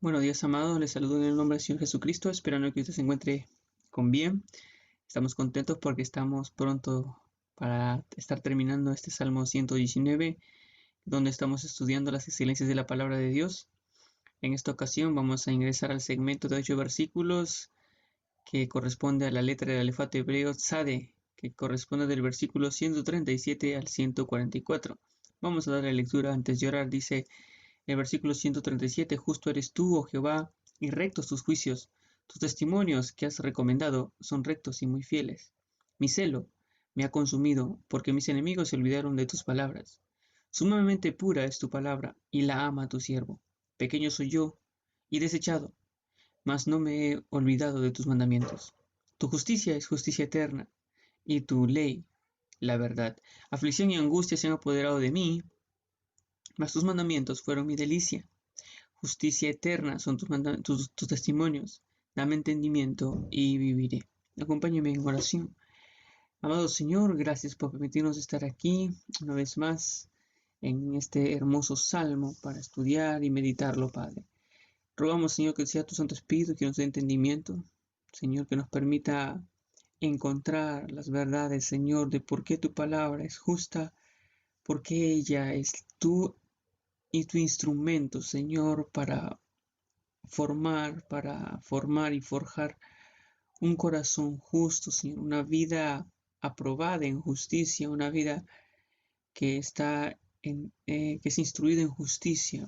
Buenos días, amados. Les saludo en el nombre del Señor Jesucristo, esperando que usted se encuentre con bien. Estamos contentos porque estamos pronto para estar terminando este Salmo 119, donde estamos estudiando las excelencias de la palabra de Dios. En esta ocasión vamos a ingresar al segmento de 8 versículos que corresponde a la letra del alefato hebreo Tzade, que corresponde del versículo 137 al 144. Vamos a darle lectura antes de orar. Dice el versículo 137: Justo eres tú, oh Jehová, y rectos tus juicios. Tus testimonios que has recomendado son rectos y muy fieles. Mi celo me ha consumido, porque mis enemigos se olvidaron de tus palabras. Sumamente pura es tu palabra, y la ama tu siervo. Pequeño soy yo, y desechado, mas no me he olvidado de tus mandamientos. Tu justicia es justicia eterna, y tu ley, la verdad. Aflicción y angustia se han apoderado de mí, mas tus mandamientos fueron mi delicia. Justicia eterna son tus testimonios. Dame entendimiento y viviré. Acompáñame en oración. Amado Señor, gracias por permitirnos estar aquí una vez más en este hermoso salmo para estudiar y meditarlo, Padre. Rogamos, Señor, que sea tu Santo Espíritu que nos dé entendimiento. Señor, que nos permita encontrar las verdades, Señor, de por qué tu palabra es justa, por qué ella es tú y tu instrumento, Señor, para formar y forjar un corazón justo, Señor, una vida aprobada en justicia, una vida que es instruida en justicia,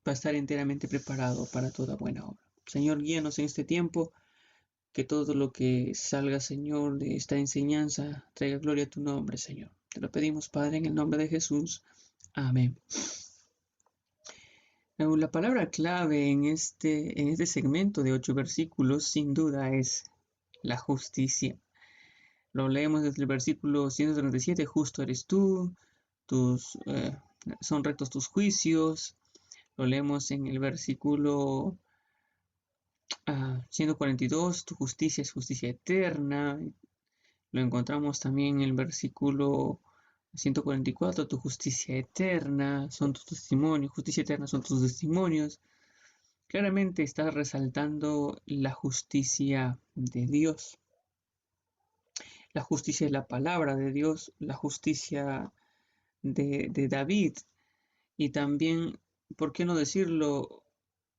para estar enteramente preparado para toda buena obra. Señor, guíanos en este tiempo, que todo lo que salga, Señor, de esta enseñanza traiga gloria a tu nombre, Señor. Te lo pedimos, Padre, en el nombre de Jesús. Amén. La palabra clave en este segmento de 8 versículos, sin duda, es la justicia. Lo leemos desde el versículo 137: Justo eres tú, tus, son rectos tus juicios. Lo leemos en el versículo 142: Tu justicia es justicia eterna. Lo encontramos también en el versículo 144: Tu justicia eterna son tus testimonios, justicia eterna son tus testimonios. Claramente está resaltando la justicia de Dios. La justicia es la palabra de Dios, la justicia de David, y también, ¿por qué no decirlo?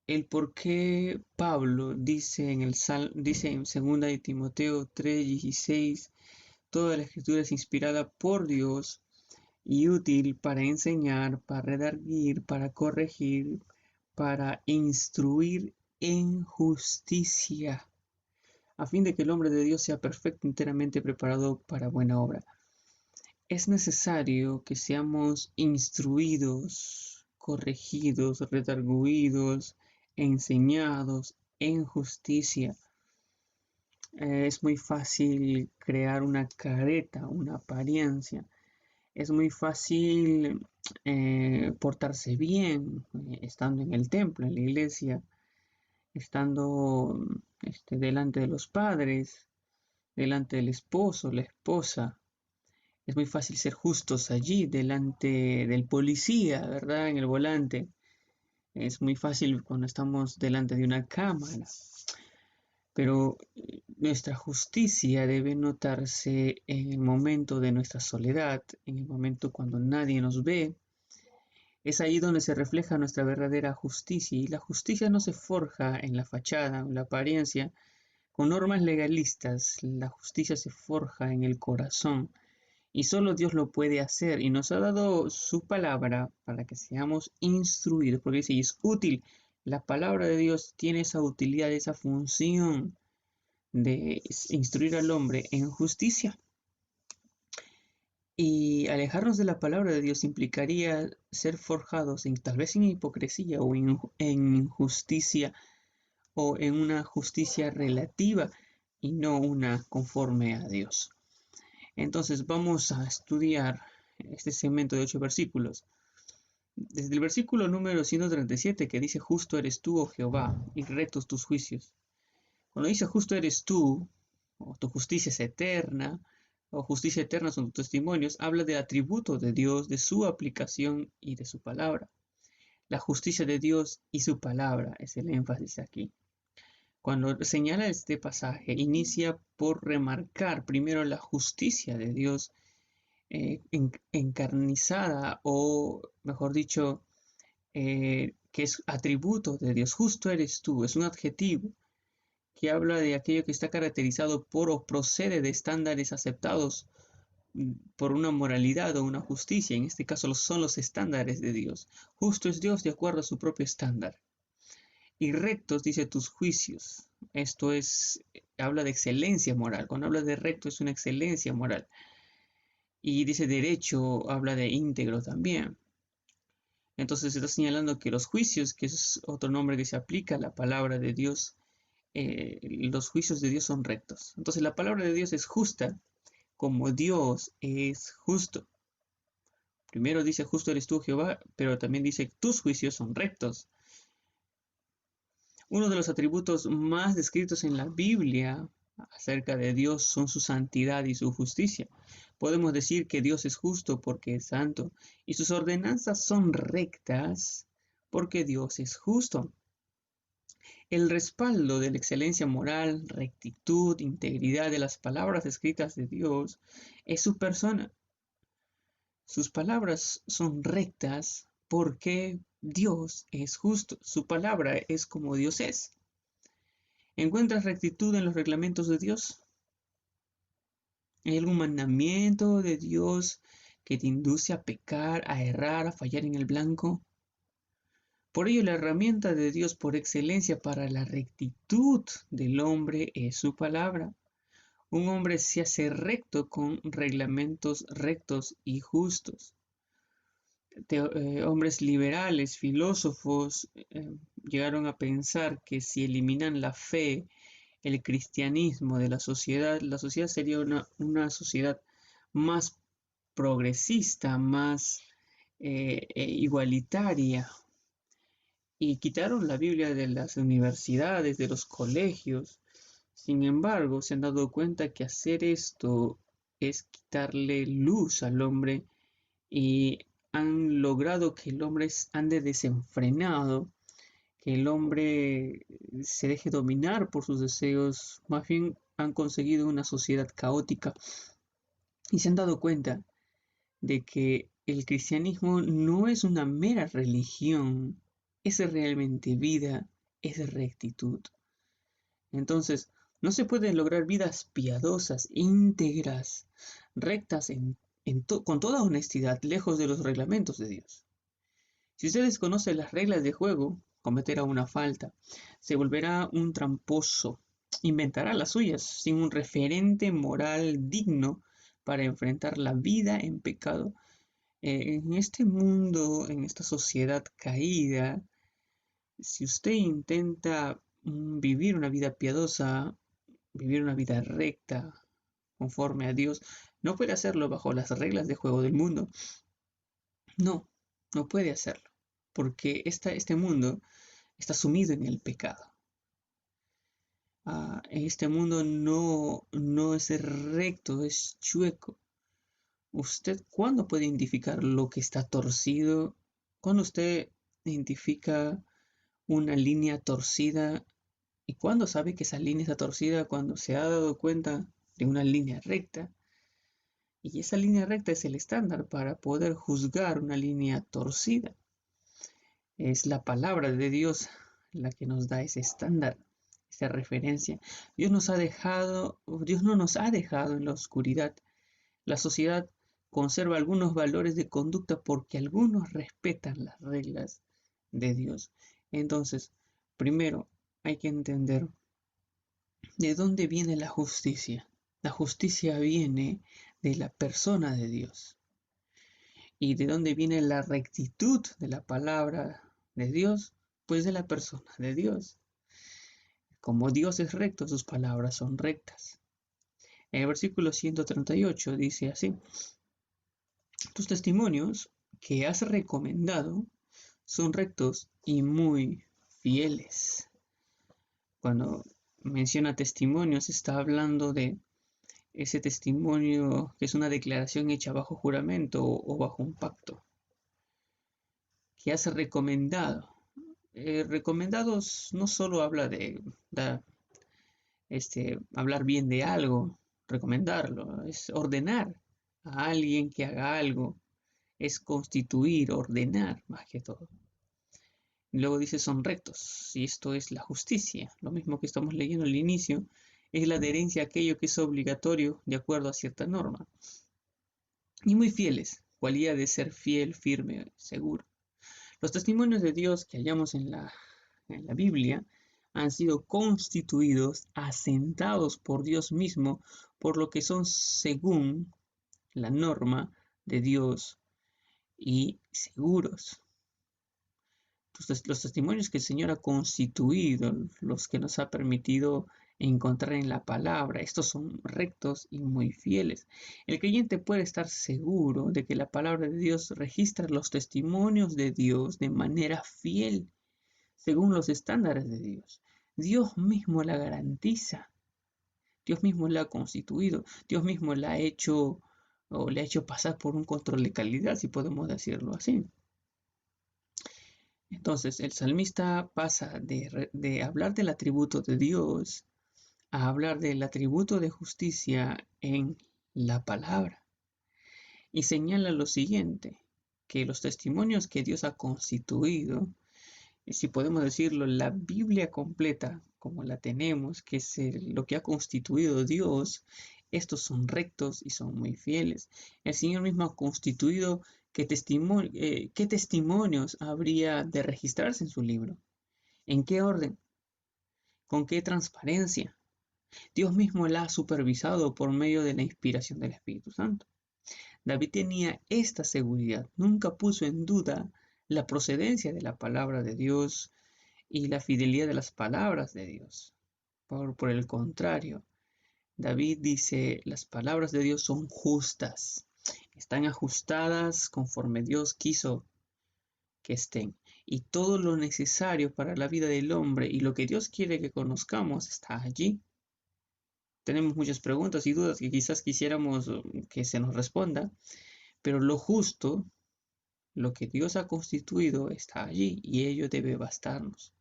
El por qué Pablo dice en 2 de Timoteo 3:16: toda la escritura es inspirada por Dios y útil para enseñar, para redarguir, para corregir, para instruir en justicia, a fin de que el hombre de Dios sea perfecto, enteramente preparado para buena obra. Es necesario que seamos instruidos, corregidos, redarguidos, enseñados en justicia. Es muy fácil crear una careta, una apariencia. Es muy fácil portarse bien, estando en el templo, en la iglesia, estando delante de los padres, delante del esposo, la esposa. Es muy fácil ser justos allí, delante del policía, ¿verdad? En el volante. Es muy fácil cuando estamos delante de una cámara. Pero nuestra justicia debe notarse en el momento de nuestra soledad, en el momento cuando nadie nos ve. Es ahí donde se refleja nuestra verdadera justicia. Y la justicia no se forja en la fachada, en la apariencia, con normas legalistas. La justicia se forja en el corazón. Y solo Dios lo puede hacer, y nos ha dado su palabra para que seamos instruidos, porque dice, y es útil. La palabra de Dios tiene esa utilidad, esa función de instruir al hombre en justicia. Y alejarnos de la palabra de Dios implicaría ser forjados tal vez en hipocresía o en injusticia, o en una justicia relativa y no una conforme a Dios. Entonces vamos a estudiar este segmento de 8 versículos. Desde el versículo número 137, que dice: Justo eres tú, oh Jehová, y rectos tus juicios. Cuando dice justo eres tú, o tu justicia es eterna, o justicia eterna son tus testimonios, habla del atributo de Dios, de su aplicación y de su palabra. La justicia de Dios y su palabra es el énfasis aquí. Cuando señala este pasaje, inicia por remarcar primero la justicia de Dios encarnizada, o mejor dicho, que es atributo de Dios. Justo eres tú, es un adjetivo que habla de aquello que está caracterizado por o procede de estándares aceptados por una moralidad o una justicia. En este caso son los estándares de Dios. Justo es Dios de acuerdo a su propio estándar. Y rectos dice tus juicios. Esto es, habla de excelencia moral. Cuando habla de recto es una excelencia moral. Y dice derecho, habla de íntegro también. Entonces está señalando que los juicios, que es otro nombre que se aplica a la palabra de Dios, los juicios de Dios son rectos. Entonces la palabra de Dios es justa, como Dios es justo. Primero dice justo eres tú, Jehová, pero también dice tus juicios son rectos. Uno de los atributos más descritos en la Biblia acerca de Dios son su santidad y su justicia. Podemos decir que Dios es justo porque es santo y sus ordenanzas son rectas porque Dios es justo. El respaldo de la excelencia moral, rectitud, integridad de las palabras escritas de Dios es su persona. Sus palabras son rectas porque Dios es justo. Su palabra es como Dios es. ¿Encuentras rectitud en los reglamentos de Dios? ¿Hay algún mandamiento de Dios que te induce a pecar, a errar, a fallar en el blanco? Por ello, la herramienta de Dios por excelencia para la rectitud del hombre es su palabra. Un hombre se hace recto con reglamentos rectos y justos. Hombres liberales, filósofos, llegaron a pensar que si eliminan la fe, el cristianismo de la sociedad sería una sociedad más progresista, más igualitaria. Y quitaron la Biblia de las universidades, de los colegios. Sin embargo, se han dado cuenta que hacer esto es quitarle luz al hombre y han logrado que el hombre ande desenfrenado, que el hombre se deje dominar por sus deseos. Más bien han conseguido una sociedad caótica y se han dado cuenta de que el cristianismo no es una mera religión, es realmente vida, es rectitud. Entonces, no se pueden lograr vidas piadosas, íntegras, rectas con toda honestidad, lejos de los reglamentos de Dios. Si usted desconoce las reglas de juego, cometerá una falta, se volverá un tramposo, inventará las suyas sin un referente moral digno para enfrentar la vida en pecado. En este mundo, en esta sociedad caída, si usted intenta vivir una vida piadosa, vivir una vida recta, conforme a Dios, no puede hacerlo bajo las reglas de juego del mundo. No, no puede hacerlo, porque este mundo está sumido en el pecado. Este mundo no es recto, es chueco. ¿Usted cuándo puede identificar lo que está torcido? ¿Cuándo usted identifica una línea torcida? ¿Y cuándo sabe que esa línea está torcida? Cuando se ha dado cuenta de una línea recta. Y esa línea recta es el estándar para poder juzgar una línea torcida. Es la palabra de Dios la que nos da ese estándar, esa referencia. Dios no nos ha dejado en la oscuridad. La sociedad conserva algunos valores de conducta porque algunos respetan las reglas de Dios. Entonces, primero hay que entender de dónde viene la justicia. La justicia viene de la persona de Dios. ¿Y de dónde viene la rectitud de la palabra de Dios? Pues de la persona de Dios. Como Dios es recto, sus palabras son rectas. En el versículo 138 dice así: tus testimonios que has recomendado son rectos y muy fieles. Cuando menciona testimonios, está hablando de ese testimonio que es una declaración hecha bajo juramento o bajo un pacto. que has recomendado. Recomendados no solo habla de hablar bien de algo, recomendarlo, es ordenar a alguien que haga algo, es constituir, ordenar más que todo. Luego dice son rectos, y esto es la justicia, lo mismo que estamos leyendo al inicio, es la adherencia a aquello que es obligatorio de acuerdo a cierta norma. Y muy fieles, cualidad de ser fiel, firme, seguro. Los testimonios de Dios que hallamos en la Biblia han sido constituidos, asentados por Dios mismo, por lo que son según la norma de Dios y seguros. Los testimonios que el Señor ha constituido, los que nos ha permitido encontrar en la palabra, estos son rectos y muy fieles. El creyente puede estar seguro de que la palabra de Dios registra los testimonios de Dios de manera fiel, según los estándares de Dios. Dios mismo la garantiza, Dios mismo la ha constituido, Dios mismo la ha hecho o le ha hecho pasar por un control de calidad, si podemos decirlo así. Entonces, el salmista pasa de hablar del atributo de Dios a hablar del atributo de justicia en la palabra. Y señala lo siguiente, que los testimonios que Dios ha constituido, y si podemos decirlo, la Biblia completa, como la tenemos, que es lo que ha constituido Dios, estos son rectos y son muy fieles. El Señor mismo ha constituido qué testimonios habría de registrarse en su libro, en qué orden, con qué transparencia. Dios mismo la ha supervisado por medio de la inspiración del Espíritu Santo. David tenía esta seguridad, nunca puso en duda la procedencia de la palabra de Dios y la fidelidad de las palabras de Dios. Por el contrario, David dice, las palabras de Dios son justas, están ajustadas conforme Dios quiso que estén. Y todo lo necesario para la vida del hombre y lo que Dios quiere que conozcamos está allí. Tenemos muchas preguntas y dudas que quizás quisiéramos que se nos responda, pero lo justo, lo que Dios ha constituido está allí y ello debe bastarnos.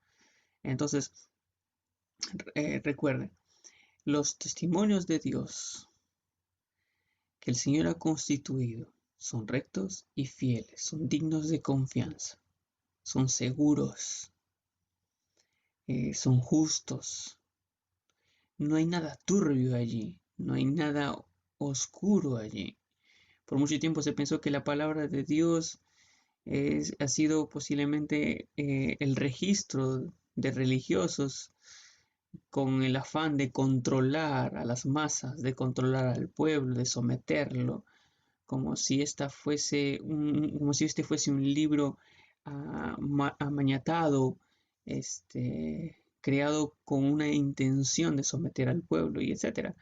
Entonces, recuerden, los testimonios de Dios que el Señor ha constituido son rectos y fieles, son dignos de confianza, son seguros, son justos. No hay nada turbio allí, no hay nada oscuro allí. Por mucho tiempo se pensó que la palabra de Dios ha sido posiblemente el registro de religiosos con el afán de controlar a las masas, de controlar al pueblo, de someterlo, como si como si este fuese un libro amañatado, creado con una intención de someter al pueblo y etcétera.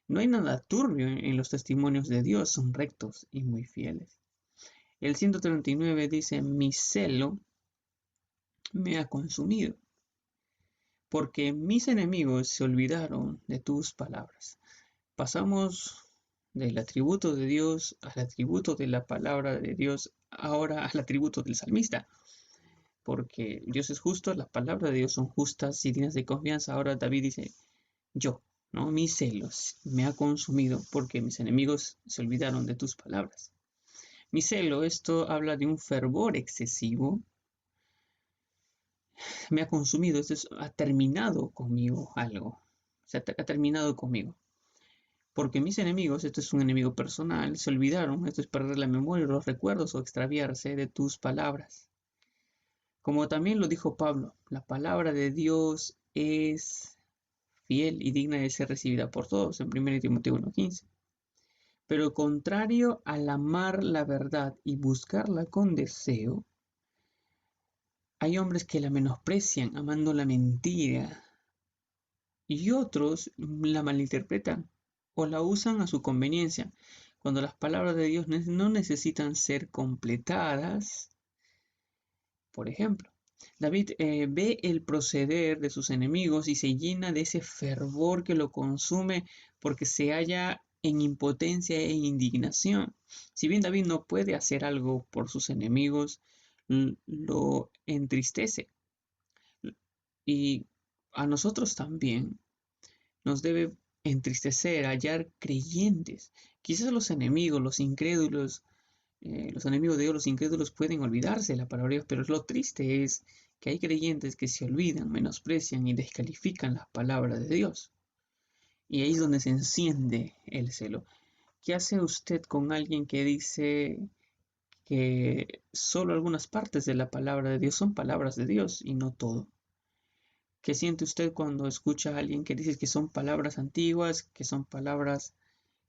No hay nada turbio en los testimonios de Dios, son rectos y muy fieles. El 139 dice, mi celo me ha consumido, porque mis enemigos se olvidaron de tus palabras. Pasamos del atributo de Dios al atributo de la palabra de Dios, ahora al atributo del salmista, porque Dios es justo, las palabras de Dios son justas y dignas de confianza. Ahora David dice, yo, ¿no? Mis celos me ha consumido porque mis enemigos se olvidaron de tus palabras. Mi celo, esto habla de un fervor excesivo, me ha consumido, ha terminado conmigo algo, o sea, ha terminado conmigo. Porque mis enemigos, esto es un enemigo personal, se olvidaron, esto es perder la memoria, los recuerdos o extraviarse de tus palabras. Como también lo dijo Pablo, la palabra de Dios es fiel y digna de ser recibida por todos, en 1 Timoteo 1:15. Pero contrario al amar la verdad y buscarla con deseo, hay hombres que la menosprecian amando la mentira y otros la malinterpretan o la usan a su conveniencia. Cuando las palabras de Dios no necesitan ser completadas, por ejemplo, David ve el proceder de sus enemigos y se llena de ese fervor que lo consume porque se halla en impotencia e indignación. Si bien David no puede hacer algo por sus enemigos, lo entristece. Y a nosotros también nos debe entristecer hallar creyentes. Quizás los enemigos, los incrédulos, los enemigos de Dios, los incrédulos pueden olvidarse de la palabra de Dios, pero lo triste es que hay creyentes que se olvidan, menosprecian y descalifican las palabras de Dios. Y ahí es donde se enciende el celo. ¿Qué hace usted con alguien que dice que solo algunas partes de la palabra de Dios son palabras de Dios y no todo? ¿Qué siente usted cuando escucha a alguien que dice que son palabras antiguas, que son palabras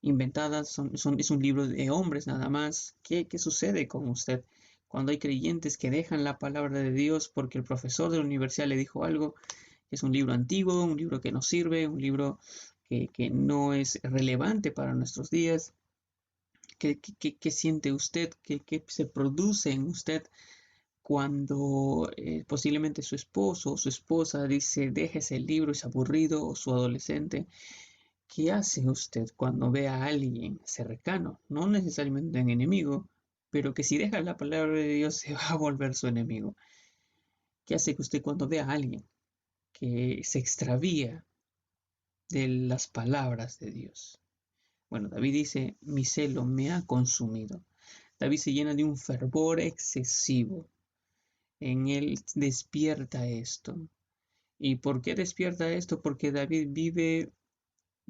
inventadas, es un libro de hombres nada más? ¿Qué sucede con usted cuando hay creyentes que dejan la palabra de Dios porque el profesor de la universidad le dijo algo, que es un libro antiguo, un libro que no sirve, un libro que no es relevante para nuestros días? ¿Qué siente usted? ¿Qué se produce en usted cuando posiblemente su esposo o su esposa dice, deje ese libro, es aburrido, o su adolescente? ¿Qué hace usted cuando ve a alguien cercano, no necesariamente un enemigo, pero que si deja la palabra de Dios se va a volver su enemigo? ¿Qué hace usted cuando ve a alguien que se extravía de las palabras de Dios? Bueno, David dice, mi celo me ha consumido. David se llena de un fervor excesivo. En él despierta esto. ¿Y por qué despierta esto? Porque David vive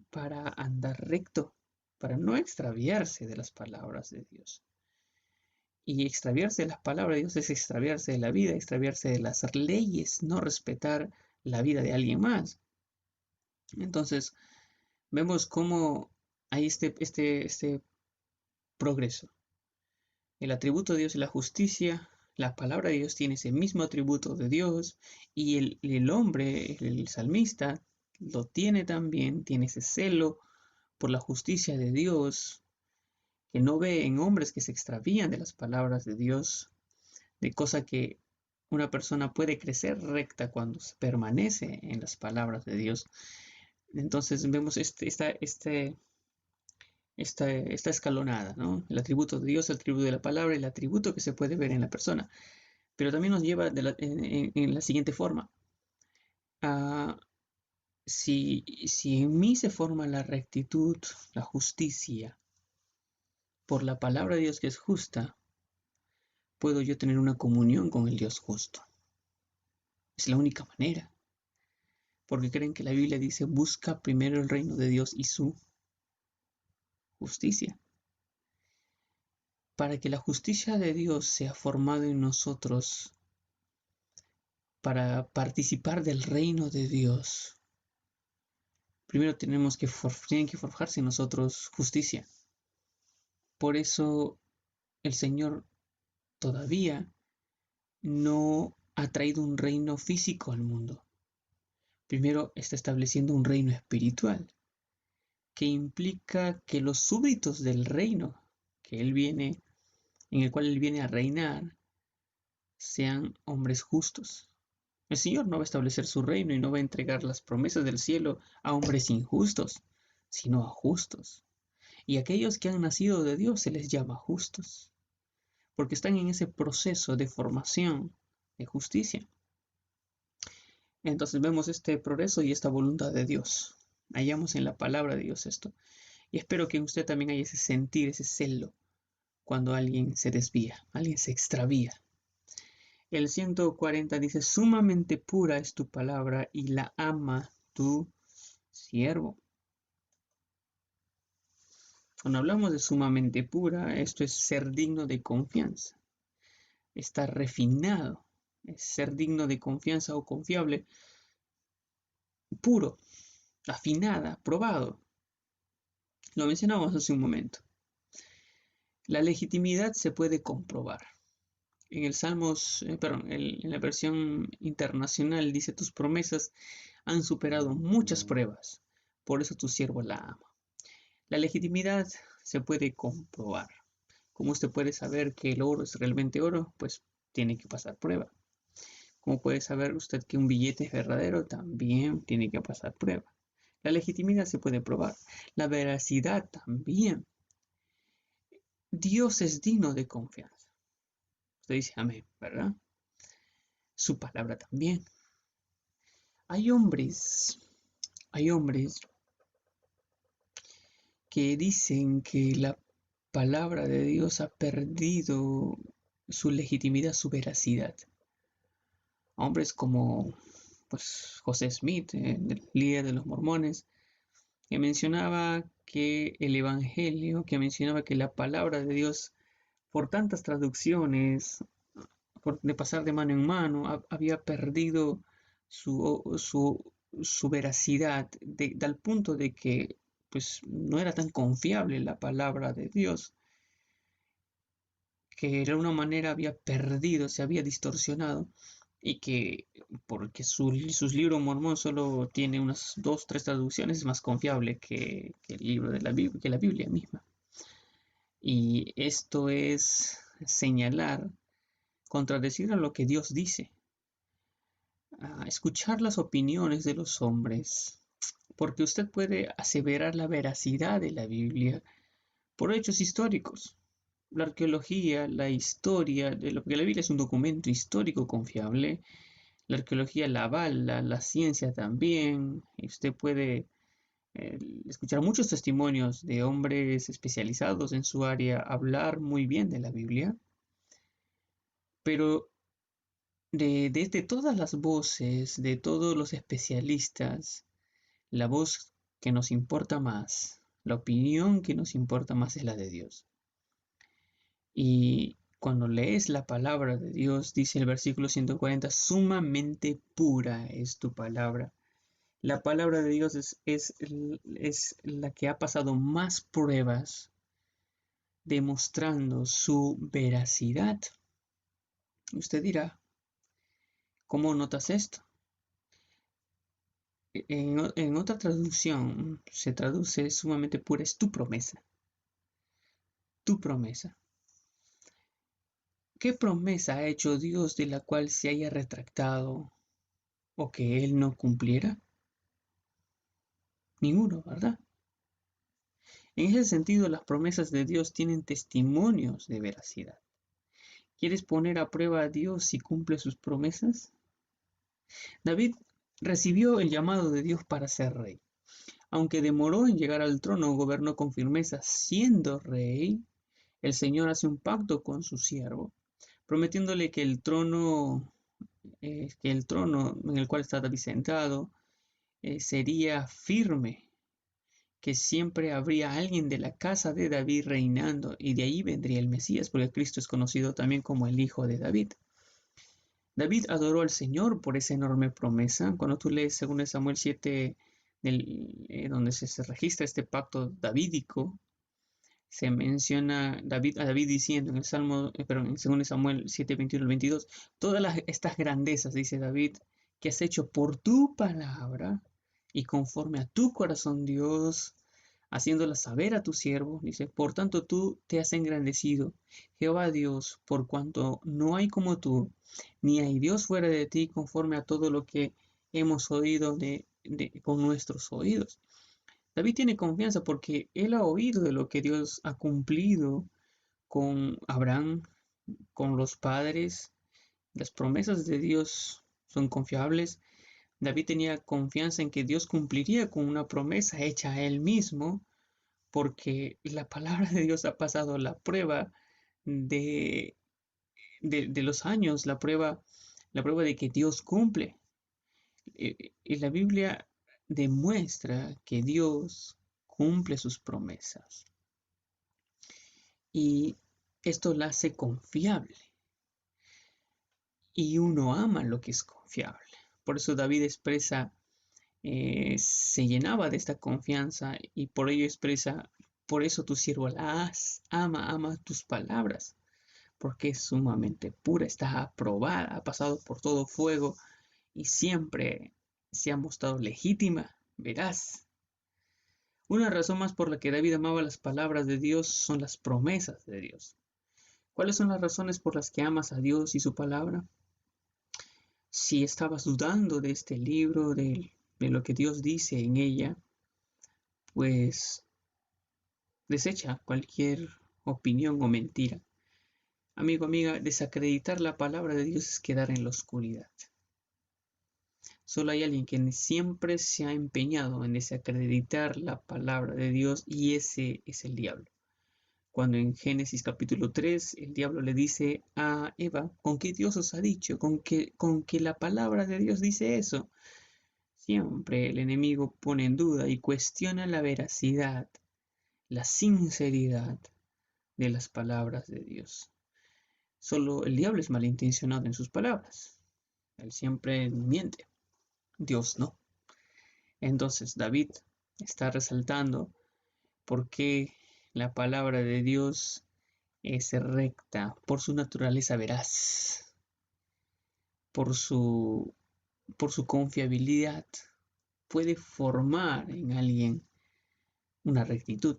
para andar recto, para no extraviarse de las palabras de Dios. Y extraviarse de las palabras de Dios es extraviarse de la vida, extraviarse de las leyes, no respetar la vida de alguien más. Entonces, vemos cómo hay este progreso. El atributo de Dios es la justicia. La palabra de Dios tiene ese mismo atributo de Dios, y el hombre, el salmista, lo tiene también, tiene ese celo por la justicia de Dios, que no ve en hombres que se extravían de las palabras de Dios, de cosa que una persona puede crecer recta cuando permanece en las palabras de Dios. Entonces vemos esta escalonada, ¿no? El atributo de Dios, el atributo de la palabra, el atributo que se puede ver en la persona. Pero también nos lleva en la siguiente forma. Ah, si en mí se forma la rectitud, la justicia, por la palabra de Dios que es justa, puedo yo tener una comunión con el Dios justo. Es la única manera. Porque creen que la Biblia dice, busca primero el reino de Dios y su justicia. Para que la justicia de Dios sea formada en nosotros, para participar del reino de Dios, primero tienen que forjarse en nosotros justicia. Por eso el Señor todavía no ha traído un reino físico al mundo. Primero está estableciendo un reino espiritual, que implica que los súbditos del reino en el cual Él viene a reinar, sean hombres justos. El Señor no va a establecer su reino y no va a entregar las promesas del cielo a hombres injustos, sino a justos. Y aquellos que han nacido de Dios se les llama justos, porque están en ese proceso de formación de justicia. Entonces vemos este progreso y esta voluntad de Dios. Hallamos en la palabra de Dios esto. Y espero que usted también haya ese sentir, ese celo, cuando alguien se desvía, alguien se extravía. El 140 dice, sumamente pura es tu palabra y la ama tu siervo. Cuando hablamos de sumamente pura, esto es ser digno de confianza, estar refinado, es ser digno de confianza o confiable, puro, afinada, probado. Lo mencionamos hace un momento. La legitimidad se puede comprobar. En el Salmos, en la versión internacional dice, tus promesas han superado muchas pruebas, por eso tu siervo la ama. La legitimidad se puede comprobar. ¿Cómo usted puede saber que el oro es realmente oro? Pues tiene que pasar prueba. ¿Cómo puede saber usted que un billete es verdadero? También tiene que pasar prueba. La legitimidad se puede probar. La veracidad también. Dios es digno de confianza. Usted dice amén, ¿verdad? Su palabra también. Hay hombres, hay hombres que dicen que la palabra de Dios ha perdido su legitimidad, su veracidad. Hombres como pues, José Smith, el líder de los mormones, que mencionaba que el Evangelio, que mencionaba que la palabra de Dios, por tantas traducciones, de pasar de mano en mano, había perdido su veracidad, al punto de que pues, no era tan confiable la palabra de Dios, que de alguna manera había perdido, se había distorsionado, y que porque sus libros mormón solo tiene unas dos, tres traducciones, es más confiable que el libro de la Biblia, que la Biblia misma. Y esto es señalar, contradecir a lo que Dios dice, a escuchar las opiniones de los hombres, porque usted puede aseverar la veracidad de la Biblia por hechos históricos. La arqueología, la historia, porque la Biblia es un documento histórico confiable, la arqueología la avala, la ciencia también, y usted puede eh, escuchar muchos testimonios de hombres especializados en su área hablar muy bien de la Biblia, pero de todas las voces, de todos los especialistas, la voz que nos importa más, la opinión que nos importa más es la de Dios. Y cuando lees la palabra de Dios, dice el versículo 140, sumamente pura es tu palabra. La palabra de Dios es la que ha pasado más pruebas demostrando su veracidad. Usted dirá, ¿cómo notas esto? En otra traducción se traduce sumamente pura, es tu promesa. Tu promesa. ¿Qué promesa ha hecho Dios de la cual se haya retractado o que Él no cumpliera? Ninguno, ¿verdad? En ese sentido, las promesas de Dios tienen testimonios de veracidad. ¿Quieres poner a prueba a Dios si cumple sus promesas? David recibió el llamado de Dios para ser rey. Aunque demoró en llegar al trono, gobernó con firmeza. Siendo rey, el Señor hace un pacto con su siervo, prometiéndole que el trono en el cual está David sentado sería firme, que siempre habría alguien de la casa de David reinando, y de ahí vendría el Mesías, porque Cristo es conocido también como el Hijo de David. David adoró al Señor por esa enorme promesa. Cuando tú lees 2 Samuel 7, donde se registra este pacto davídico, se menciona a David diciendo en el Salmo, perdón, en 2 Samuel 7, 21 al 22, todas estas grandezas, dice David, que has hecho por tu palabra y conforme a tu corazón, Dios, haciéndola saber a tu siervo, dice, por tanto tú te has engrandecido, Jehová Dios, por cuanto no hay como tú, ni hay Dios fuera de ti, conforme a todo lo que hemos oído con nuestros oídos. David tiene confianza porque él ha oído de lo que Dios ha cumplido con Abraham, con los padres. Las promesas de Dios son confiables. David tenía confianza en que Dios cumpliría con una promesa hecha a él mismo, porque la palabra de Dios ha pasado la prueba de, de los años, la prueba de que Dios cumple. Y la Biblia demuestra que Dios cumple sus promesas. Y esto la hace confiable. Y uno ama lo que es confiable. Por eso David expresa, se llenaba de esta confianza y por ello expresa, por eso tu siervo ama tus palabras, porque es sumamente pura, está aprobada, ha pasado por todo fuego y siempre se ha mostrado legítima, veraz. Una razón más por la que David amaba las palabras de Dios son las promesas de Dios. ¿Cuáles son las razones por las que amas a Dios y su palabra? Si estabas dudando de este libro, de lo que Dios dice en ella, pues desecha cualquier opinión o mentira. Amigo, amiga, desacreditar la palabra de Dios es quedar en la oscuridad. Solo hay alguien que siempre se ha empeñado en desacreditar la palabra de Dios y ese es el diablo. Cuando en Génesis capítulo 3 el diablo le dice a Eva, ¿con qué Dios os ha dicho? ¿Con que la palabra de Dios dice eso? Siempre el enemigo pone en duda y cuestiona la veracidad, la sinceridad de las palabras de Dios. Solo el diablo es malintencionado en sus palabras. Él siempre miente, Dios no. Entonces David está resaltando por qué la palabra de Dios es recta, por su naturaleza veraz, por su, por su confiabilidad. Puede formar en alguien una rectitud,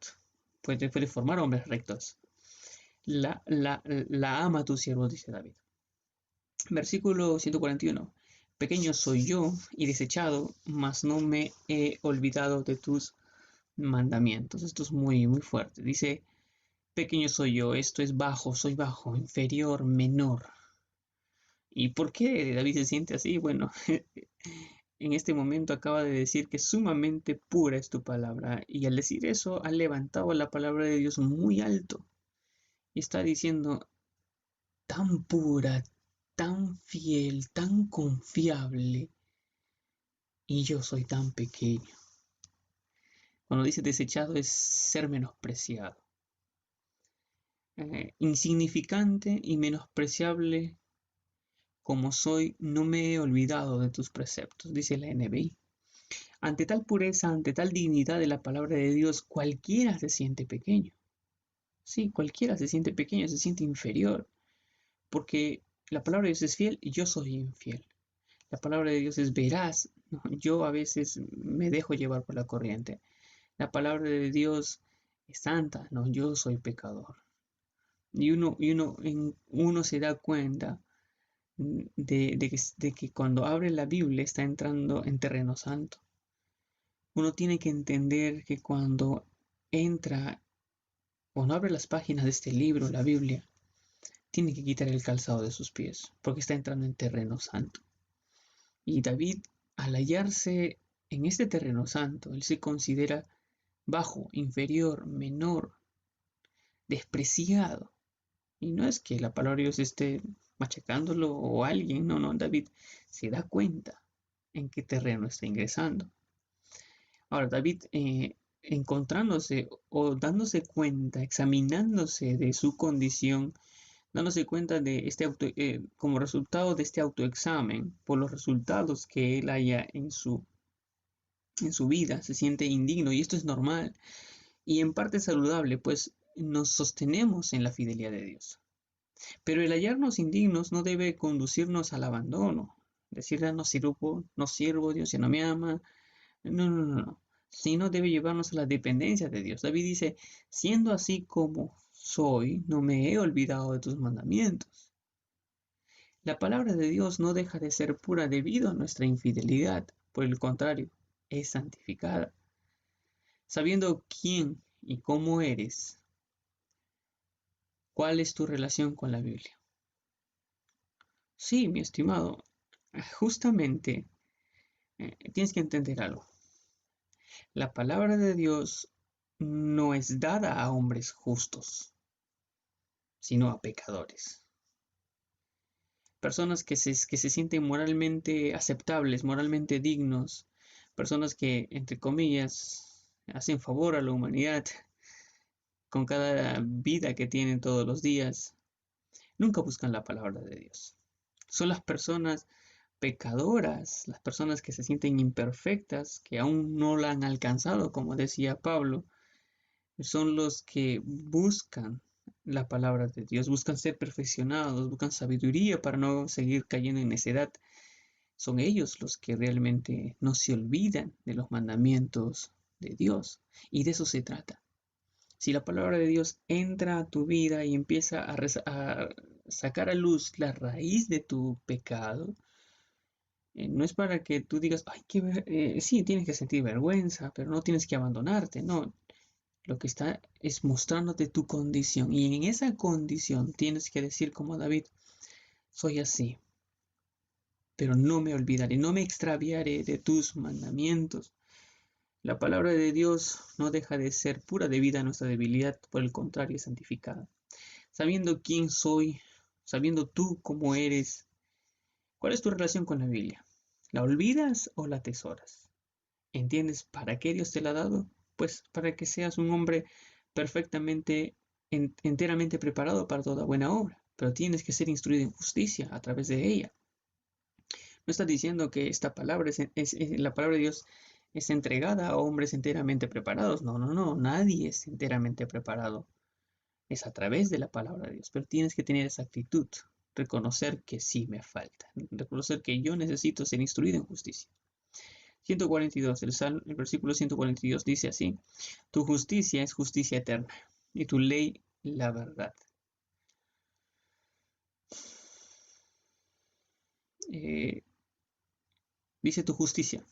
puede formar hombres rectos. La ama tu siervo, dice David. Versículo 141. Pequeño soy yo y desechado, mas no me he olvidado de tus mandamientos. Esto es muy, muy fuerte. Dice, pequeño soy yo, esto es bajo, soy bajo, inferior, menor. ¿Y por qué David se siente así? Bueno, en este momento acaba de decir que sumamente pura es tu palabra. Y al decir eso, ha levantado la palabra de Dios muy alto. Y está diciendo, tan pura, tan fiel, tan confiable, y yo soy tan pequeño. Cuando dice desechado es ser menospreciado. Insignificante y menospreciable como soy, no me he olvidado de tus preceptos, dice la NBI. Ante tal pureza, ante tal dignidad de la palabra de Dios, cualquiera se siente pequeño. Sí, cualquiera se siente pequeño, se siente inferior, porque la palabra de Dios es fiel y yo soy infiel. La palabra de Dios es veraz, ¿no? Yo a veces me dejo llevar por la corriente. La palabra de Dios es santa, no, yo soy pecador. Y uno se da cuenta de que cuando abre la Biblia está entrando en terreno santo. Uno tiene que entender que entra, cuando abre las páginas de este libro, la Biblia, tiene que quitar el calzado de sus pies, porque está entrando en terreno santo. Y David, al hallarse en este terreno santo, él se considera bajo, inferior, menor, despreciado. Y no es que la palabra de Dios esté machacándolo o alguien, no, no, David se da cuenta en qué terreno está ingresando. Ahora, David, encontrándose o dándose cuenta, examinándose de su condición, dándose cuenta de como resultado de este autoexamen, por los resultados que él haya en su vida, se siente indigno y esto es normal y en parte saludable, pues nos sostenemos en la fidelidad de Dios. Pero el hallarnos indignos no debe conducirnos al abandono, decirle no sirvo, Dios ya no me ama, no, no, no, no, sino debe llevarnos a la dependencia de Dios. David dice, siendo así como soy, no me he olvidado de tus mandamientos. La palabra de Dios no deja de ser pura debido a nuestra infidelidad, por el contrario, es santificada. Sabiendo quién y cómo eres, ¿cuál es tu relación con la Biblia? Sí, mi estimado, justamente tienes que entender algo. La palabra de Dios no es dada a hombres justos, sino a pecadores. Personas que se sienten moralmente aceptables, moralmente dignos, personas que, entre comillas, hacen favor a la humanidad con cada vida que tienen todos los días, nunca buscan la palabra de Dios. Son las personas pecadoras, las personas que se sienten imperfectas, que aún no la han alcanzado, como decía Pablo, son los que buscan la palabra de Dios, buscan ser perfeccionados, buscan sabiduría para no seguir cayendo en necedad. Son ellos los que realmente no se olvidan de los mandamientos de Dios. Y de eso se trata. Si la palabra de Dios entra a tu vida y empieza a sacar a luz la raíz de tu pecado, no es para que tú digas, ay, sí, tienes que sentir vergüenza, pero no tienes que abandonarte, no. Lo que está es mostrándote tu condición. Y en esa condición tienes que decir como David, soy así, pero no me olvidaré, no me extraviaré de tus mandamientos. La palabra de Dios no deja de ser pura debido a nuestra debilidad, por el contrario, es santificada. Sabiendo quién soy, sabiendo tú cómo eres, ¿cuál es tu relación con la Biblia? ¿La olvidas o la atesoras? ¿Entiendes para qué Dios te la ha dado? Pues para que seas un hombre perfectamente, enteramente preparado para toda buena obra, pero tienes que ser instruido en justicia a través de ella. No está diciendo que esta palabra la palabra de Dios es entregada a hombres enteramente preparados. No, no, no, nadie es enteramente preparado. Es a través de la palabra de Dios, pero tienes que tener esa actitud, reconocer que sí me falta, reconocer que yo necesito ser instruido en justicia. 142, el versículo 142 dice así, tu justicia es justicia eterna y tu ley la verdad. Eh, dice tu justicia.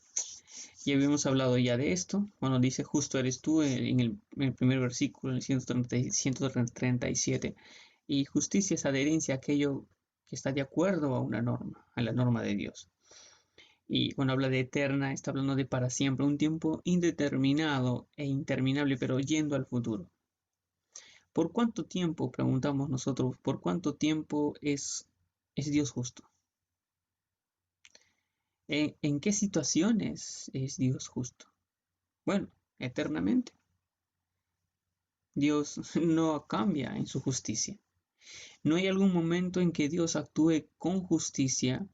Ya habíamos hablado ya de esto. Bueno, dice justo eres tú en el primer versículo, en el 137. Y justicia es adherencia a aquello que está de acuerdo a una norma, a la norma de Dios. Y cuando habla de eterna, está hablando de para siempre, un tiempo indeterminado e interminable, pero yendo al futuro. ¿Por cuánto tiempo, preguntamos nosotros, por cuánto tiempo es Dios justo? ¿En qué situaciones es Dios justo? Bueno, eternamente. Dios no cambia en su justicia. No hay algún momento en que Dios actúe con justicia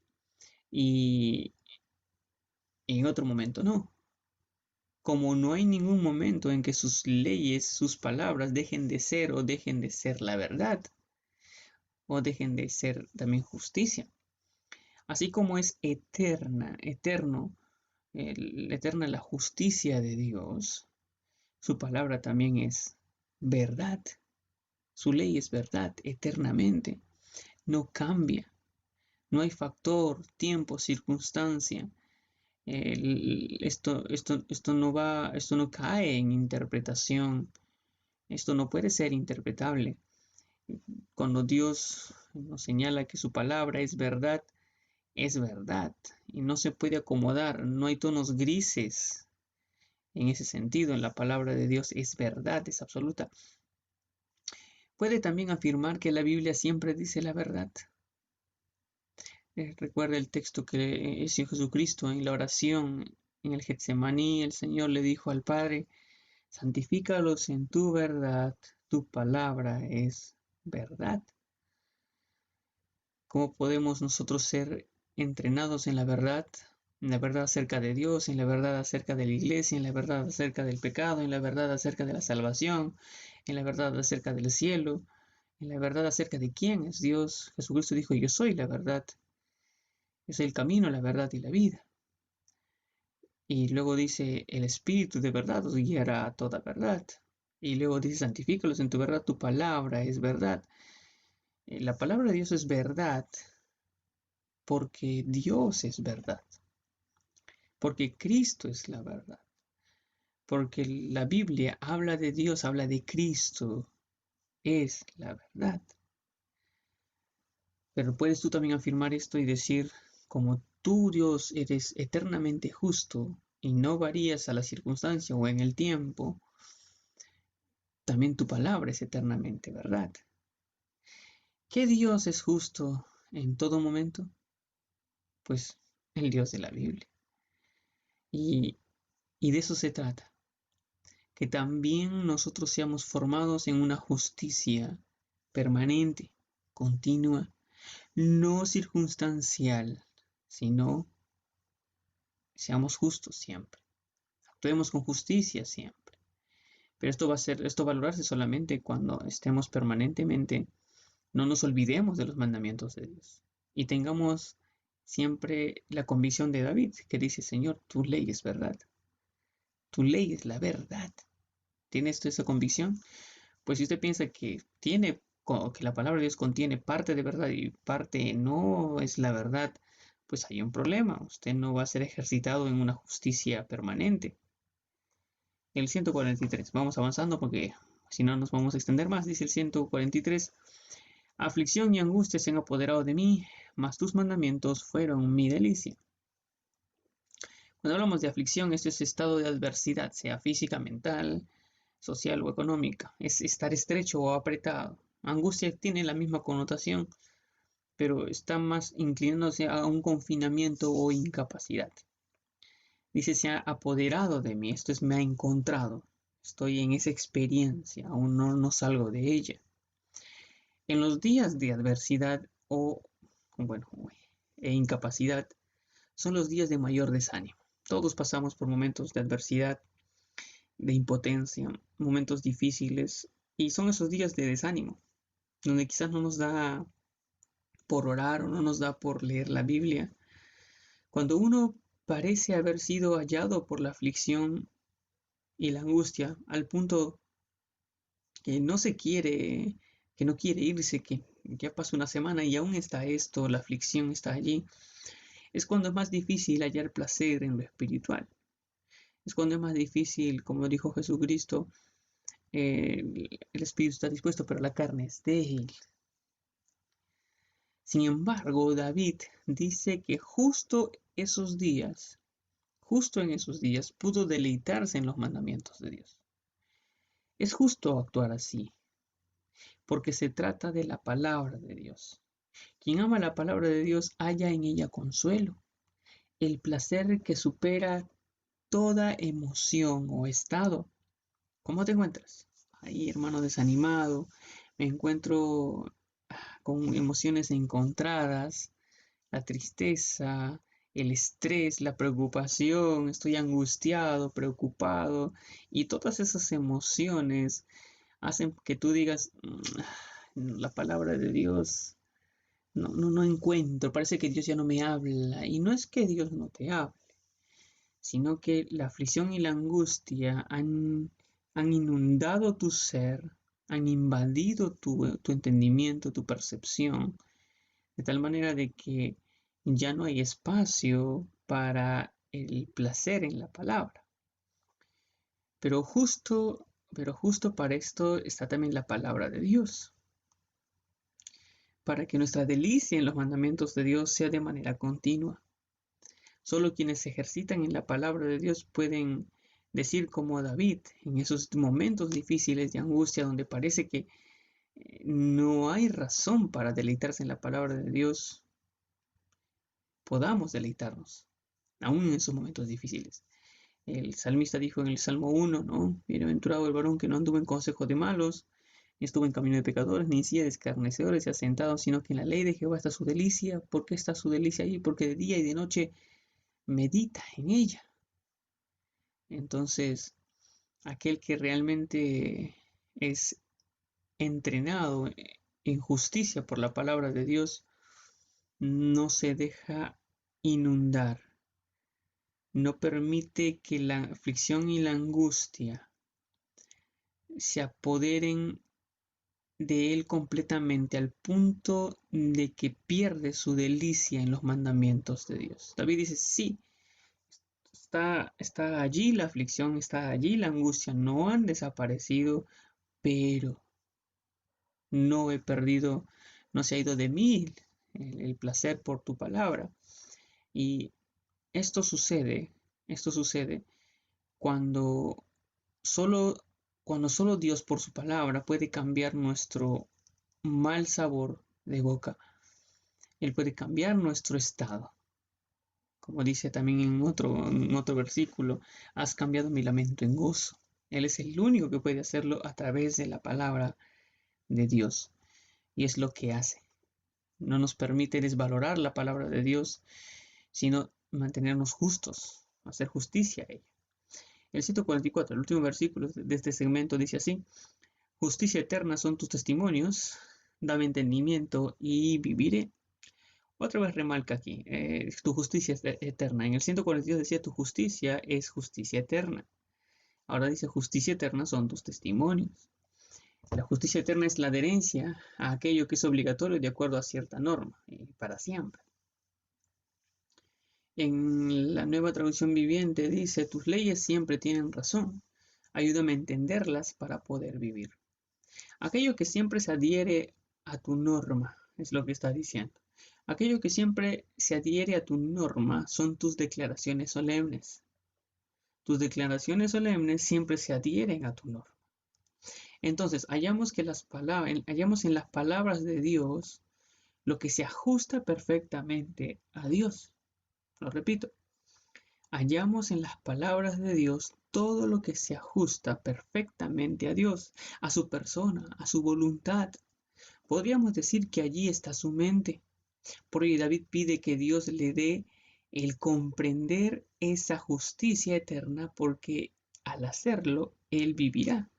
y en otro momento no. Como no hay ningún momento en que sus leyes, sus palabras dejen de ser o dejen de ser la verdad o dejen de ser también justicia. Así como es eterna la justicia de Dios, su palabra también es verdad. Su ley es verdad eternamente. No cambia. No hay factor, tiempo, circunstancia. Esto no cae en interpretación. Esto no puede ser interpretable. Cuando Dios nos señala que su palabra es verdad y no se puede acomodar. No hay tonos grises en ese sentido. En la palabra de Dios es verdad, es absoluta. Puede también afirmar que la Biblia siempre dice la verdad. Recuerda el texto que es Jesucristo en la oración en el Getsemaní. El Señor le dijo al Padre, santifícalos en tu verdad, tu palabra es verdad. ¿Cómo podemos nosotros ser entrenados en la verdad acerca de Dios, en la verdad acerca de la iglesia, en la verdad acerca del pecado, en la verdad acerca de la salvación, en la verdad acerca del cielo, en la verdad acerca de quién es Dios? Jesucristo dijo, yo soy la verdad, yo soy el camino, la verdad y la vida. Y luego dice, el Espíritu de verdad os guiará a toda verdad. Y luego dice, santifícalos en tu verdad, tu palabra es verdad. La palabra de Dios es verdad porque Dios es verdad, porque Cristo es la verdad, porque la Biblia habla de Dios, habla de Cristo, es la verdad. Pero puedes tú también afirmar esto y decir, como tú Dios eres eternamente justo y no varías a la circunstancia o en el tiempo, también tu palabra es eternamente verdad. ¿Qué Dios es justo en todo momento? Pues el Dios de la Biblia. Y, y de eso se trata, que también nosotros seamos formados en una justicia permanente, continua, no circunstancial, sino seamos justos siempre, actuemos con justicia siempre. Pero esto va a valorarse solamente cuando estemos permanentemente, no nos olvidemos de los mandamientos de Dios y tengamos siempre la convicción de David, que dice, Señor, tu ley es verdad, tu ley es la verdad. ¿Tienes esa convicción? Pues si usted piensa que la palabra de Dios contiene parte de verdad y parte no es la verdad, pues hay un problema. Usted no va a ser ejercitado en una justicia permanente. El 143. Vamos avanzando porque si no nos vamos a extender más. Dice el 143. Aflicción y angustia se han apoderado de mí, mas tus mandamientos fueron mi delicia. Cuando hablamos de aflicción, esto es estado de adversidad, sea física, mental, social o económica. Es estar estrecho o apretado. Angustia tiene la misma connotación, pero está más inclinándose a un confinamiento o incapacidad. Dice, se ha apoderado de mí, esto es, me ha encontrado. Estoy en esa experiencia, aún no salgo de ella. En los días de adversidad bueno, e incapacidad, son los días de mayor desánimo. Todos pasamos por momentos de adversidad, de impotencia, momentos difíciles, y son esos días de desánimo, donde quizás no nos da por orar o no nos da por leer la Biblia. Cuando uno parece haber sido hallado por la aflicción y la angustia al punto que no se quiere, que no quiere irse, que ya pasó una semana y aún está esto, la aflicción está allí, es cuando es más difícil hallar placer en lo espiritual. Es cuando es más difícil, como dijo Jesucristo, el espíritu está dispuesto, pero la carne es débil. Sin embargo, David dice que justo en esos días, pudo deleitarse en los mandamientos de Dios. Es justo actuar así, porque se trata de la palabra de Dios. Quien ama la palabra de Dios halla en ella consuelo, el placer que supera toda emoción o estado. ¿Cómo te encuentras? Ahí, hermano, desanimado. Me encuentro con emociones encontradas, la tristeza, el estrés, la preocupación, estoy angustiado, preocupado, y todas esas emociones hacen que tú digas, la palabra de Dios, no encuentro, parece que Dios ya no me habla, y no es que Dios no te hable, sino que la aflicción y la angustia han inundado tu ser, han invadido tu entendimiento, tu percepción, de tal manera de que ya no hay espacio para el placer en la palabra. Pero justo para esto está también la palabra de Dios, para que nuestra delicia en los mandamientos de Dios sea de manera continua. Solo quienes se ejercitan en la palabra de Dios pueden decir como David, en esos momentos difíciles de angustia donde parece que no hay razón para deleitarse en la palabra de Dios, podamos deleitarnos, aún en esos momentos difíciles. El salmista dijo en el Salmo 1, ¿no? Bienaventurado el varón que no anduvo en consejo de malos, ni estuvo en camino de pecadores, ni en silla de escarnecedores se ha sentado, sino que en la ley de Jehová está su delicia. ¿Por qué está su delicia ahí? Porque de día y de noche medita en ella. Entonces, aquel que realmente es entrenado en justicia por la palabra de Dios, no se deja inundar, no permite que la aflicción y la angustia se apoderen de él completamente al punto de que pierde su delicia en los mandamientos de Dios. David dice, sí, está allí la aflicción, está allí la angustia, no han desaparecido, pero no he perdido, no se ha ido de mí el placer por tu palabra. Y esto sucede, esto sucede cuando solo, cuando solo Dios por su palabra puede cambiar nuestro mal sabor de boca. Él puede cambiar nuestro estado. Como dice también en otro versículo, has cambiado mi lamento en gozo. Él es el único que puede hacerlo a través de la palabra de Dios. Y es lo que hace. No nos permite desvalorar la palabra de Dios, sino mantenernos justos, hacer justicia a ella. El 144, el último versículo de este segmento dice así, justicia eterna son tus testimonios, dame entendimiento y viviré. Otra vez remarca aquí, tu justicia es eterna. En el 142 decía, tu justicia es justicia eterna. Ahora dice, justicia eterna son tus testimonios. La justicia eterna es la adherencia a aquello que es obligatorio de acuerdo a cierta norma, para siempre. En la nueva traducción viviente dice, tus leyes siempre tienen razón. Ayúdame a entenderlas para poder vivir. Aquello que siempre se adhiere a tu norma, es lo que está diciendo. Aquello que siempre se adhiere a tu norma son tus declaraciones solemnes. Tus declaraciones solemnes siempre se adhieren a tu norma. Entonces, hallamos en las palabras de Dios lo que se ajusta perfectamente a Dios. Lo repito, hallamos en las palabras de Dios todo lo que se ajusta perfectamente a Dios, a su persona, a su voluntad. Podríamos decir que allí está su mente. Por ello David pide que Dios le dé el comprender esa justicia eterna, porque al hacerlo, él vivirá.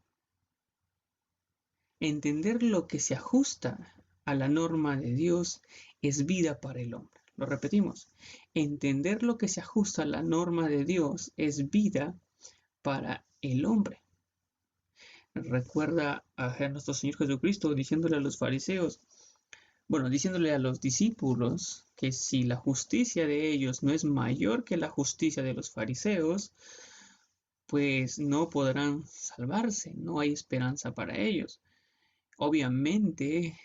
Entender lo que se ajusta a la norma de Dios es vida para el hombre. Lo repetimos. Entender lo que se ajusta a la norma de Dios es vida para el hombre. Recuerda a nuestro Señor Jesucristo diciéndole a los fariseos, diciéndole a los discípulos que si la justicia de ellos no es mayor que la justicia de los fariseos, pues no podrán salvarse, no hay esperanza para ellos. Obviamente,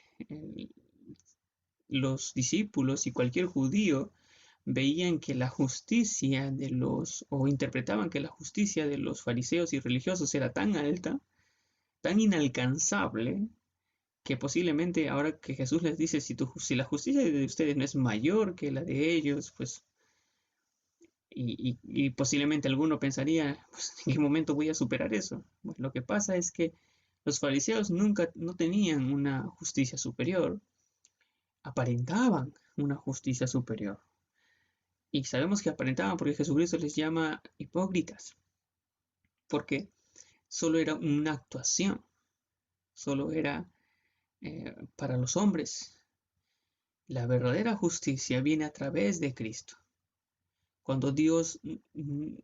los discípulos y cualquier judío veían que la justicia o interpretaban que la justicia de los fariseos y religiosos era tan alta, tan inalcanzable, que posiblemente ahora que Jesús les dice, si la justicia de ustedes no es mayor que la de ellos, pues, y posiblemente alguno pensaría, pues, ¿en qué momento voy a superar eso? Pues lo que pasa es que los fariseos nunca, no tenían una justicia superior, aparentaban una justicia superior. Y sabemos que aparentaban porque Jesucristo les llama hipócritas, porque solo era una actuación, solo era para los hombres. La verdadera justicia viene a través de Cristo. Cuando Dios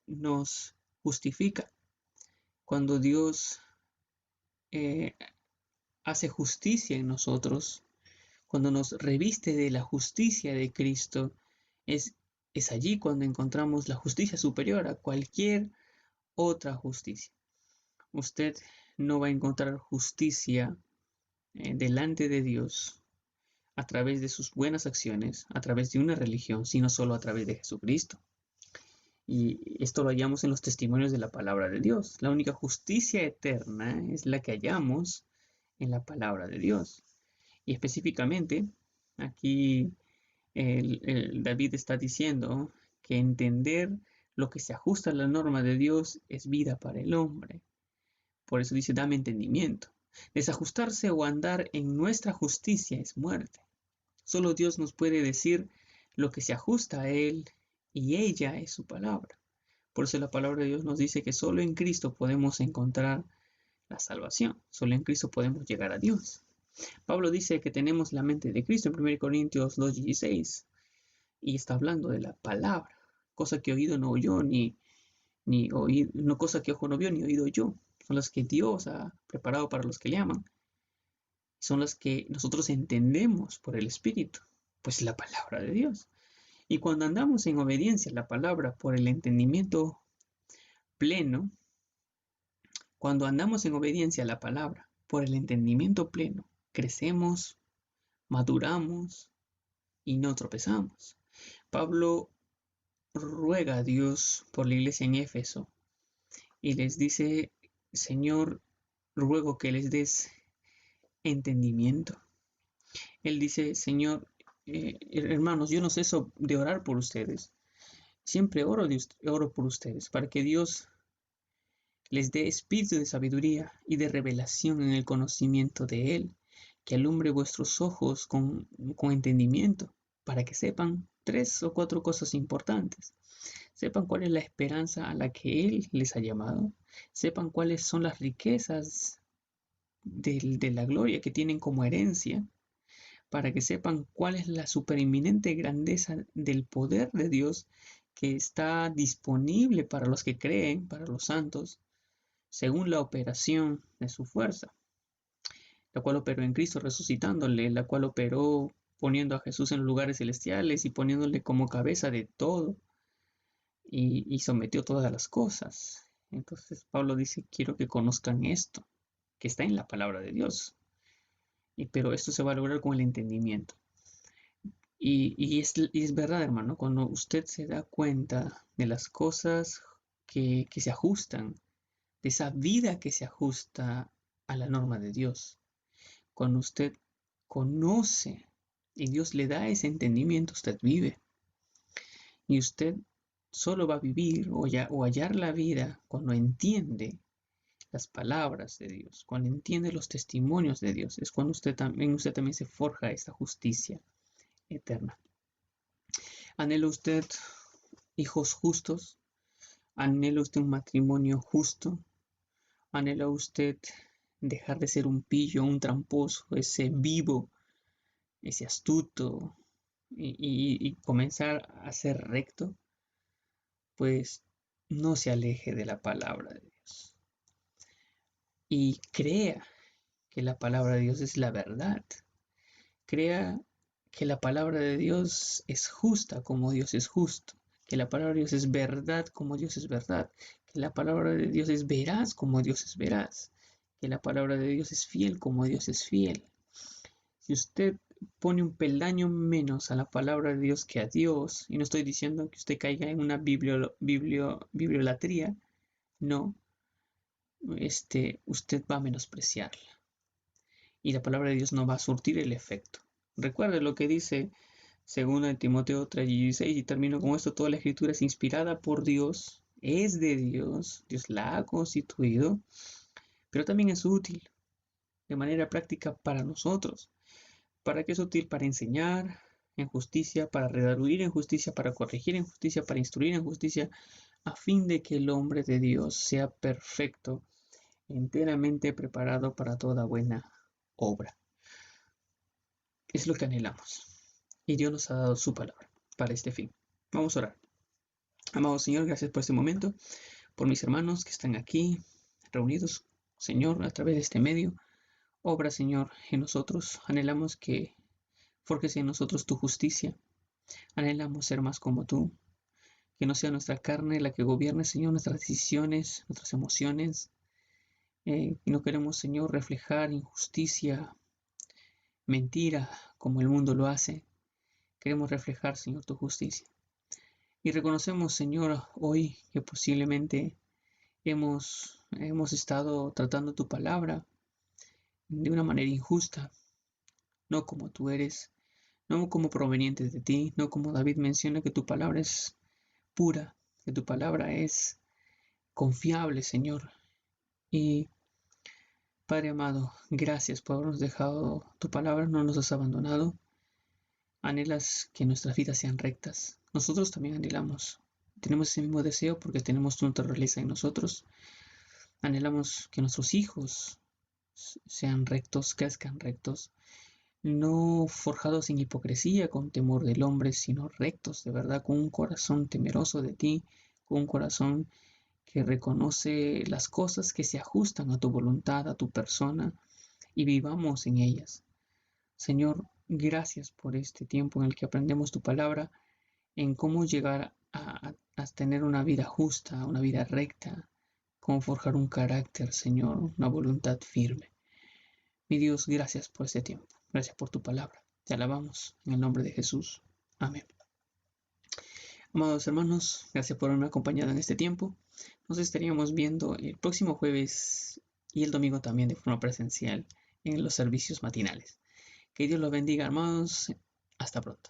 nos justifica, cuando Dios eh, hace justicia en nosotros, cuando nos reviste de la justicia de Cristo, es, es allí cuando encontramos la justicia superior a cualquier otra justicia. Usted no va a encontrar justicia delante de Dios a través de sus buenas acciones, a través de una religión, sino solo a través de Jesucristo. Y esto lo hallamos en los testimonios de la palabra de Dios. La única justicia eterna es la que hallamos en la palabra de Dios. Y específicamente, aquí David está diciendo que entender lo que se ajusta a la norma de Dios es vida para el hombre. Por eso dice, dame entendimiento. Desajustarse o andar en nuestra justicia es muerte. Solo Dios nos puede decir lo que se ajusta a Él, y ella es su palabra. Por eso la palabra de Dios nos dice que solo en Cristo podemos encontrar la salvación. Solo en Cristo podemos llegar a Dios. Pablo dice que tenemos la mente de Cristo en 1 Corintios 2:16 y está hablando de la palabra, cosa que oído no oyó, ni oído, no cosa que ojo no vio, ni oído yo. Son las que Dios ha preparado para los que le aman. Son las que nosotros entendemos por el Espíritu, pues la palabra de Dios. Y cuando andamos en obediencia a la palabra por el entendimiento pleno, cuando andamos en obediencia a la palabra por el entendimiento pleno, crecemos, maduramos y no tropezamos. Pablo ruega a Dios por la iglesia en Éfeso y les dice, Señor, ruego que les des entendimiento. Él dice, Señor, hermanos, yo no ceso de orar por ustedes. Siempre oro por ustedes para que Dios les dé espíritu de sabiduría y de revelación en el conocimiento de Él, que alumbre vuestros ojos con entendimiento, para que sepan 3 o 4 cosas importantes. Sepan cuál es la esperanza a la que Él les ha llamado. Sepan cuáles son las riquezas de la gloria que tienen como herencia, para que sepan cuál es la superinminente grandeza del poder de Dios que está disponible para los que creen, para los santos, según la operación de su fuerza, la cual operó en Cristo resucitándole, la cual operó poniendo a Jesús en lugares celestiales y poniéndole como cabeza de todo, y sometió todas las cosas. Entonces Pablo dice, quiero que conozcan esto, que está en la palabra de Dios. Pero esto se va a lograr con el entendimiento. Y es verdad, hermano, cuando usted se da cuenta de las cosas que se ajustan, de esa vida que se ajusta a la norma de Dios, cuando usted conoce y Dios le da ese entendimiento, usted vive. Y usted solo va a vivir o hallar la vida cuando entiende las palabras de Dios, cuando entiende los testimonios de Dios. Es cuando usted también se forja esta justicia eterna. ¿Anhela usted hijos justos? ¿Anhela usted un matrimonio justo? ¿Anhela usted dejar de ser un pillo, un tramposo, ese vivo, ese astuto y comenzar a ser recto? Pues no se aleje de la palabra de Dios y crea que la palabra de Dios es la verdad. Crea que la palabra de Dios es justa como Dios es justo, que la palabra de Dios es verdad como Dios es verdad, que la palabra de Dios es veraz como Dios es veraz, que la palabra de Dios es fiel como Dios es fiel. Si usted pone un peldaño menos a la palabra de Dios que a Dios, y no estoy diciendo que usted caiga en una bibliolatría, no, usted va a menospreciarla y la palabra de Dios no va a surtir el efecto. Recuerde lo que dice 2 Timoteo 3:16 y termino con esto: toda la escritura es inspirada por Dios, es de Dios, Dios la ha constituido, pero también es útil de manera práctica para nosotros. ¿Para qué es útil? Para enseñar en justicia, para redarguir en justicia, para corregir en justicia, para instruir en justicia, a fin de que el hombre de Dios sea perfecto, enteramente preparado para toda buena obra. Es lo que anhelamos. Y Dios nos ha dado su palabra para este fin. Vamos a orar. Amado Señor, gracias por este momento, por mis hermanos que están aquí reunidos, Señor, a través de este medio. Obra, Señor, en nosotros. Anhelamos que forjes en nosotros tu justicia. Anhelamos ser más como tú. Que no sea nuestra carne la que gobierne, Señor, nuestras decisiones, nuestras emociones. No queremos, Señor, reflejar injusticia, mentira, como el mundo lo hace. Queremos reflejar, Señor, tu justicia. Y reconocemos, Señor, hoy que posiblemente hemos estado tratando tu palabra de una manera injusta, no como tú eres, no como proveniente de ti, no como David menciona que tu palabra es pura, que tu palabra es confiable, Señor. Y Padre amado, gracias por habernos dejado tu palabra, no nos has abandonado. Anhelas que nuestras vidas sean rectas. Nosotros también anhelamos. Tenemos ese mismo deseo porque tenemos tu naturaleza en nosotros. Anhelamos que nuestros hijos sean rectos, crezcan rectos, no forjados en hipocresía, con temor del hombre, sino rectos, de verdad, con un corazón temeroso de ti, con un corazón que reconoce las cosas que se ajustan a tu voluntad, a tu persona, y vivamos en ellas. Señor, gracias por este tiempo en el que aprendemos tu palabra, en cómo llegar a tener una vida justa, una vida recta, cómo forjar un carácter, Señor, una voluntad firme. Mi Dios, gracias por este tiempo. Gracias por tu palabra. Te alabamos en el nombre de Jesús. Amén. Amados hermanos, gracias por haberme acompañado en este tiempo. Nos estaríamos viendo el próximo jueves y el domingo también de forma presencial en los servicios matinales. Que Dios los bendiga, hermanos. Hasta pronto.